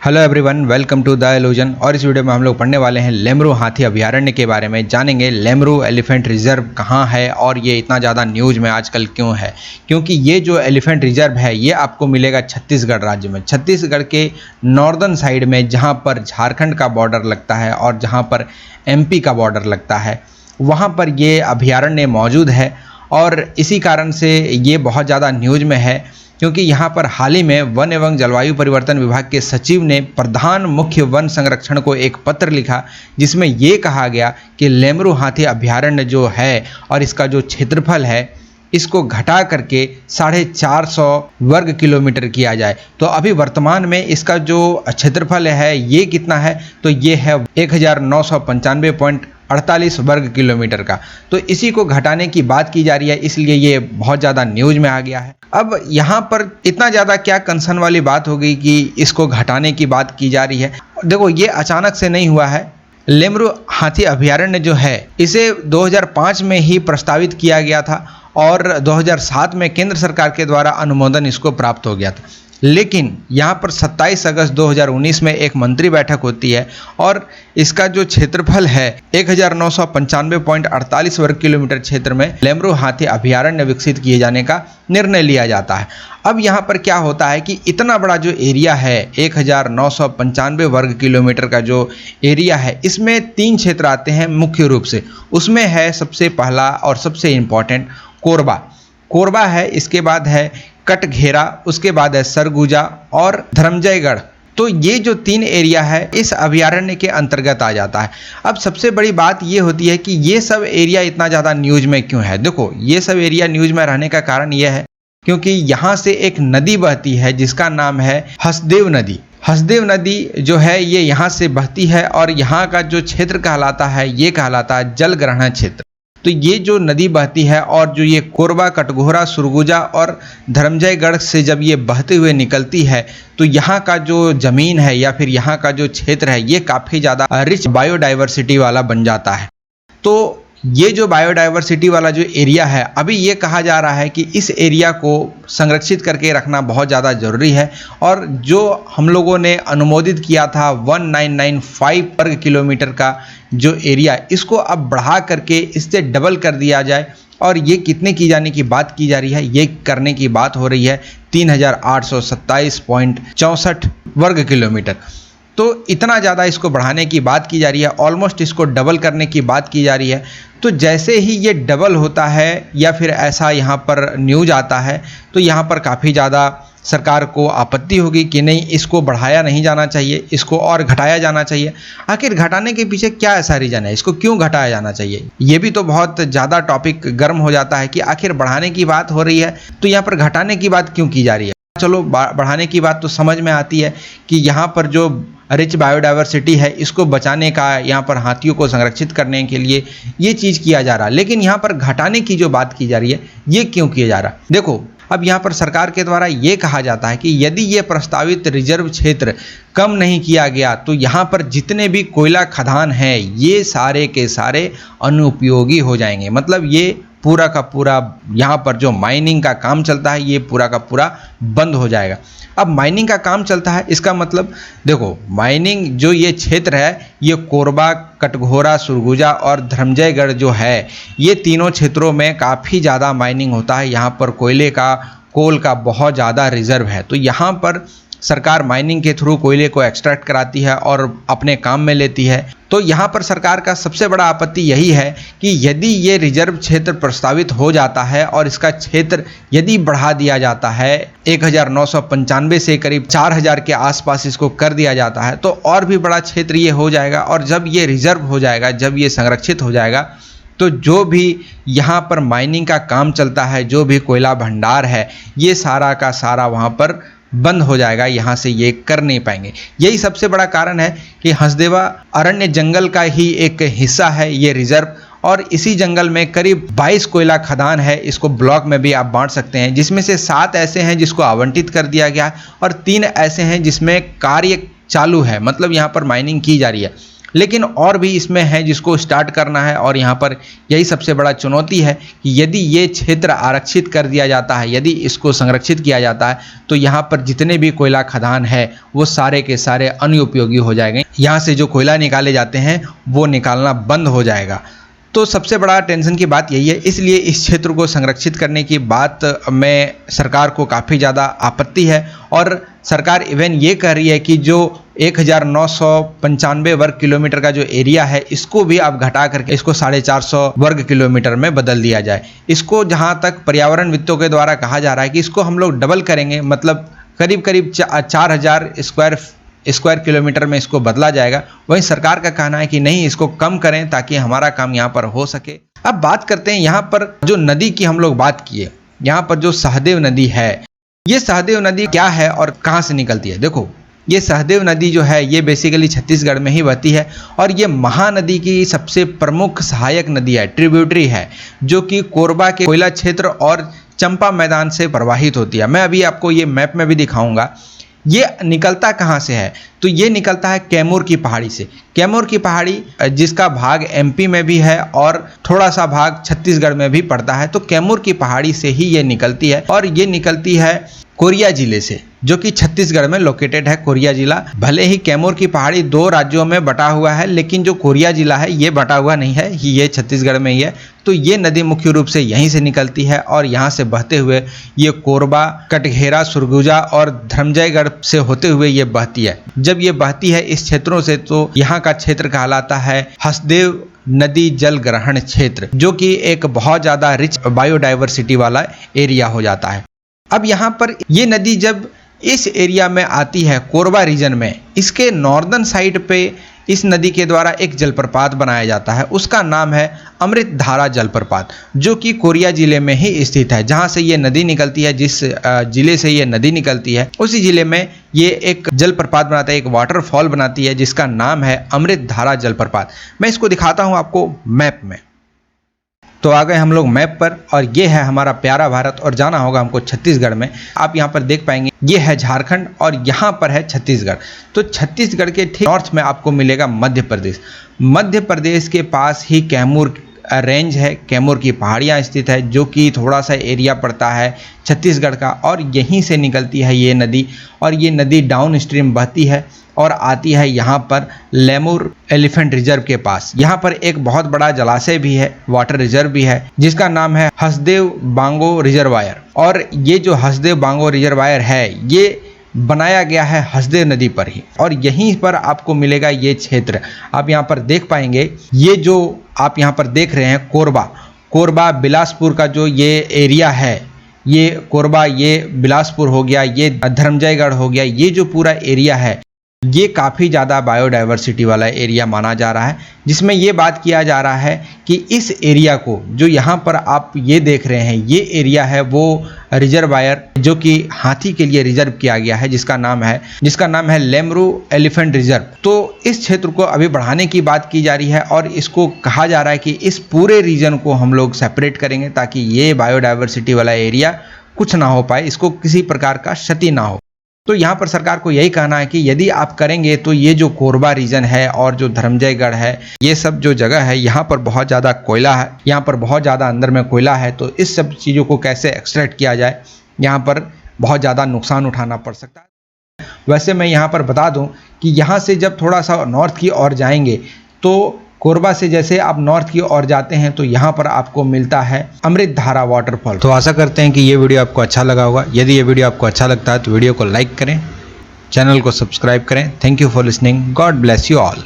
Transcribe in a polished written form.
Hello everyone, welcome to the illusion. और इस video में हम लोग पढ़ने वाले हैं लेमरू हाथी अभयारण्य के बारे में। जानेंगे लेमरू एलिफेंट रिजर्व कहाँ है और ये इतना ज़्यादा न्यूज़ में आजकल क्यों है। क्योंकि ये जो एलिफेंट रिजर्व है ये आपको मिलेगा छत्तीसगढ़ राज्य में, छत्तीसगढ़ के नॉर्दर्न साइड में, जहाँ पर झारखंड का बॉर्डर लगता है और जहाँ पर एमपी का बॉर्डर लगता है, वहाँ पर ये अभयारण्य मौजूद है। और इसी कारण से ये बहुत ज़्यादा न्यूज़ में है, क्योंकि यहाँ पर हाल ही में वन एवं जलवायु परिवर्तन विभाग के सचिव ने प्रधान मुख्य वन संरक्षण को एक पत्र लिखा, जिसमें ये कहा गया कि लेमरू हाथी अभयारण्य जो है और इसका जो क्षेत्रफल है इसको घटा करके 450 वर्ग किलोमीटर किया जाए। तो अभी वर्तमान में इसका जो क्षेत्रफल है ये कितना है, तो ये है 1995.48 वर्ग किलोमीटर का। तो इसी को घटाने की बात की जा रही है, इसलिए ये बहुत ज़्यादा न्यूज़ में आ गया है। अब यहाँ पर इतना ज़्यादा क्या कंसर्न वाली बात हो गई कि इसको घटाने की बात की जा रही है। देखो, ये अचानक से नहीं हुआ है। लेमरू हाथी अभयारण्य जो है इसे 2005 में ही प्रस्तावित किया गया था और 2007 में केंद्र सरकार के द्वारा अनुमोदन इसको प्राप्त हो गया था। लेकिन यहाँ पर 27 अगस्त 2019 में एक मंत्री बैठक होती है और इसका जो क्षेत्रफल है 1995.48 वर्ग किलोमीटर क्षेत्र में लेमरू हाथी अभयारण्य विकसित किए जाने का निर्णय लिया जाता है। अब यहाँ पर क्या होता है कि इतना बड़ा जो एरिया है 1995 वर्ग किलोमीटर का जो एरिया है, इसमें 3 क्षेत्र आते हैं मुख्य रूप से। उसमें है सबसे पहला और सबसे इम्पॉर्टेंट कोरबा है, इसके बाद है कटघेरा, उसके बाद है सरगुजा और धर्मजयगढ़। तो ये जो 3 एरिया है इस अभयारण्य के अंतर्गत आ जाता है। अब सबसे बड़ी बात ये होती है कि ये सब एरिया इतना ज़्यादा न्यूज़ में क्यों है। देखो, ये सब एरिया न्यूज़ में रहने का कारण ये है क्योंकि यहाँ से एक नदी बहती है जिसका नाम है हसदेव नदी। हसदेव नदी जो है ये यहाँ से बहती है और यहाँ का जो क्षेत्र कहलाता है ये कहलाता है जलग्रहण क्षेत्र। तो ये जो नदी बहती है और जो ये कोरबा, कटघोरा, सुरगुजा और धर्मजयगढ़ से जब ये बहते हुए निकलती है तो यहाँ का जो ज़मीन है या फिर यहाँ का जो क्षेत्र है ये काफ़ी ज़्यादा रिच बायोडाइवर्सिटी वाला बन जाता है। तो ये जो बायोडाइवर्सिटी वाला जो एरिया है, अभी ये कहा जा रहा है कि इस एरिया को संरक्षित करके रखना बहुत ज़्यादा ज़रूरी है। और जो हम लोगों ने अनुमोदित किया था 1995 वर्ग किलोमीटर का जो एरिया, इसको अब बढ़ा करके इससे डबल कर दिया जाए। और ये कितने की जाने की बात की जा रही है, ये करने की बात हो रही है 3827.64 वर्ग किलोमीटर। तो इतना ज़्यादा इसको बढ़ाने की बात की जा रही है, ऑलमोस्ट इसको डबल करने की बात की जा रही है। तो जैसे ही ये डबल होता है या फिर ऐसा यहाँ पर न्यूज़ आता है तो यहाँ पर काफ़ी ज़्यादा सरकार को आपत्ति होगी कि नहीं, इसको बढ़ाया नहीं जाना चाहिए, इसको और घटाया जाना चाहिए। आखिर घटाने के पीछे क्या ऐसा रीज़न है, इसको क्यों घटाया जाना चाहिए, ये भी तो बहुत ज़्यादा टॉपिक गर्म हो जाता है कि आखिर बढ़ाने की बात हो रही है तो यहाँ पर घटाने की बात क्यों की जा रही है। चलो, बढ़ाने की बात तो समझ में आती है कि यहाँ पर जो रिच बायोडाइवर्सिटी है इसको बचाने का, यहाँ पर हाथियों को संरक्षित करने के लिए ये चीज़ किया जा रहा है। लेकिन यहाँ पर घटाने की जो बात की जा रही है ये क्यों किया जा रहा है। देखो, अब यहाँ पर सरकार के द्वारा ये कहा जाता है कि यदि ये प्रस्तावित रिजर्व क्षेत्र कम नहीं किया गया तो यहाँ पर जितने भी कोयला खदान हैं ये सारे के सारे अनुपयोगी हो जाएंगे। मतलब ये पूरा का पूरा यहाँ पर जो माइनिंग का काम चलता है ये पूरा का पूरा बंद हो जाएगा। अब माइनिंग का काम चलता है, इसका मतलब देखो, माइनिंग जो ये क्षेत्र है ये कोरबा, कटघोरा, सुरगुजा और धर्मजयगढ़ जो है ये तीनों क्षेत्रों में काफ़ी ज़्यादा माइनिंग होता है। यहाँ पर कोयले का, कोल का बहुत ज़्यादा रिजर्व है। तो यहाँ पर सरकार माइनिंग के थ्रू कोयले को एक्सट्रैक्ट कराती है और अपने काम में लेती है। तो यहाँ पर सरकार का सबसे बड़ा आपत्ति यही है कि यदि ये रिजर्व क्षेत्र प्रस्तावित हो जाता है और इसका क्षेत्र यदि बढ़ा दिया जाता है 1995 से करीब 4000 के आसपास इसको कर दिया जाता है तो और भी बड़ा क्षेत्र ये हो जाएगा। और जब ये रिजर्व हो जाएगा, जब ये संरक्षित हो जाएगा, तो जो भी यहाँ पर माइनिंग का काम चलता है, जो भी कोयला भंडार है, ये सारा का सारा वहाँ पर बंद हो जाएगा, यहाँ से ये कर नहीं पाएंगे। यही सबसे बड़ा कारण है कि हसदेवा अरण्य जंगल का ही एक हिस्सा है ये रिजर्व। और इसी जंगल में करीब 22 कोयला खदान है, इसको ब्लॉक में भी आप बांट सकते हैं, जिसमें से 7 ऐसे हैं जिसको आवंटित कर दिया गया है और 3 ऐसे हैं जिसमें कार्य चालू है, मतलब यहाँ पर माइनिंग की जा रही है। लेकिन और भी इसमें है जिसको स्टार्ट करना है, और यहाँ पर यही सबसे बड़ा चुनौती है कि यदि ये क्षेत्र आरक्षित कर दिया जाता है, यदि इसको संरक्षित किया जाता है, तो यहाँ पर जितने भी कोयला खदान है वो सारे के सारे अनुपयोगी हो जाएंगे। यहाँ से जो कोयला निकाले जाते हैं वो निकालना बंद हो जाएगा। तो सबसे बड़ा टेंशन की बात यही है, इसलिए इस क्षेत्र को संरक्षित करने की बात में सरकार को काफ़ी ज़्यादा आपत्ति है। और सरकार इवन ये कह रही है कि जो 1995 वर्ग किलोमीटर का जो एरिया है, इसको भी अब घटा करके इसको 450 वर्ग किलोमीटर में बदल दिया जाए। इसको जहाँ तक पर्यावरण वित्तों के द्वारा कहा जा रहा है कि इसको हम लोग डबल करेंगे, मतलब करीब करीब 4000 स्क्वायर किलोमीटर में इसको बदला जाएगा। वहीं सरकार का कहना है कि नहीं, इसको कम करें ताकि हमारा काम यहाँ पर हो सके। अब बात करते हैं यहाँ पर जो नदी की हम लोग बात किए, यहाँ पर जो सहदेव नदी है, ये सहदेव नदी क्या है और कहाँ से निकलती है। देखो, ये सहदेव नदी जो है ये बेसिकली छत्तीसगढ़ में ही बहती है, और ये महानदी की सबसे प्रमुख सहायक नदी है, ट्रिब्यूटरी है, जो कि कोरबा के कोयला क्षेत्र और चंपा मैदान से प्रवाहित होती है। मैं अभी आपको ये मैप में भी दिखाऊंगा। ये निकलता कहाँ से है, तो ये निकलता है कैमूर की पहाड़ी से। कैमूर की पहाड़ी जिसका भाग एमपी में भी है और थोड़ा सा भाग छत्तीसगढ़ में भी पड़ता है, तो कैमूर की पहाड़ी से ही ये निकलती है। और ये निकलती है कोरिया जिले से, जो कि छत्तीसगढ़ में लोकेटेड है कोरिया जिला। भले ही कैमूर की पहाड़ी 2 राज्यों में बटा हुआ है, लेकिन जो कोरिया जिला है ये बटा हुआ नहीं है, ये छत्तीसगढ़ में ही है। तो ये नदी मुख्य रूप से यहीं से निकलती है और यहाँ से बहते हुए ये कोरबा, कटघेरा, सुरगुजा और धर्मजयगढ़ से होते हुए ये बहती है। जब ये बहती है इस क्षेत्रों से, तो यहाँ का क्षेत्र कहलाता है हसदेव नदी जल ग्रहण क्षेत्र, जो कि एक बहुत ज़्यादा रिच बायोडाइवर्सिटी वाला एरिया हो जाता है। अब यहाँ पर ये नदी जब इस एरिया में आती है, कोरबा रीजन में, इसके नॉर्दर्न साइड पे इस नदी के द्वारा एक जलप्रपात बनाया जाता है। उसका नाम है अमृत धारा जलप्रपात, जो कि कोरिया जिले में ही स्थित है। जहाँ से ये नदी निकलती है, जिस जिले से ये नदी निकलती है, उसी जिले में ये एक जलप्रपात बनाता है, एक वाटरफॉल बनाती है, जिसका नाम है अमृत धारा जलप्रपात। मैं इसको दिखाता हूँ आपको मैप में। तो आ गए हम लोग मैप पर, और ये है हमारा प्यारा भारत, और जाना होगा हमको छत्तीसगढ़ में। आप यहाँ पर देख पाएंगे ये है झारखंड और यहाँ पर है छत्तीसगढ़। तो छत्तीसगढ़ के ठीक नॉर्थ में आपको मिलेगा मध्य प्रदेश। मध्य प्रदेश के पास ही कैमूर रेंज है, कैमूर की पहाड़ियाँ स्थित है, जो कि थोड़ा सा एरिया पड़ता है छत्तीसगढ़ का, और यहीं से निकलती है ये नदी। और ये नदी डाउन स्ट्रीम बहती है और आती है यहाँ पर लेमूर एलिफेंट रिजर्व के पास। यहाँ पर एक बहुत बड़ा जलाशय भी है, वाटर रिजर्व भी है, जिसका नाम है हसदेव बांगो रिजर्वायर। और ये जो हसदेव बांगो रिजर्वायर है, ये बनाया गया है हसदेव नदी पर ही, और यहीं पर आपको मिलेगा ये क्षेत्र। आप यहाँ पर देख पाएंगे, ये जो आप यहाँ पर देख रहे हैं कोरबा बिलासपुर का जो ये एरिया है, ये कोरबा, ये बिलासपुर हो गया, ये धर्मजयगढ़ हो गया, ये जो पूरा एरिया है ये काफ़ी ज़्यादा बायोडाइवर्सिटी वाला एरिया माना जा रहा है। जिसमें ये बात किया जा रहा है कि इस एरिया को, जो यहाँ पर आप ये देख रहे हैं, ये एरिया है वो रिजर्वायर, जो कि हाथी के लिए रिजर्व किया गया है, जिसका नाम है लेमरू एलिफेंट रिजर्व। तो इस क्षेत्र को अभी बढ़ाने की बात की जा रही है, और इसको कहा जा रहा है कि इस पूरे रीजन को हम लोग सेपरेट करेंगे, ताकि ये बायोडाइवर्सिटी वाला एरिया कुछ ना हो पाए, इसको किसी प्रकार का क्षति ना हो। तो यहाँ पर सरकार को यही कहना है कि यदि आप करेंगे तो ये जो कोरबा रीजन है और जो धर्मजयगढ़ है, ये सब जो जगह है, यहाँ पर बहुत ज़्यादा कोयला है, यहाँ पर बहुत ज़्यादा अंदर में कोयला है। तो इस सब चीज़ों को कैसे एक्सट्रैक्ट किया जाए, यहाँ पर बहुत ज़्यादा नुकसान उठाना पड़ सकता है। वैसे मैं यहाँ पर बता दूँ कि यहाँ से जब थोड़ा सा नॉर्थ की ओर जाएंगे, तो कोरबा से जैसे आप नॉर्थ की ओर जाते हैं, तो यहाँ पर आपको मिलता है अमृत धारा वाटरफॉल। तो आशा करते हैं कि ये वीडियो आपको अच्छा लगा होगा। यदि ये वीडियो आपको अच्छा लगता है तो वीडियो को लाइक करें, चैनल को सब्सक्राइब करें। Thank you for listening. God bless you all.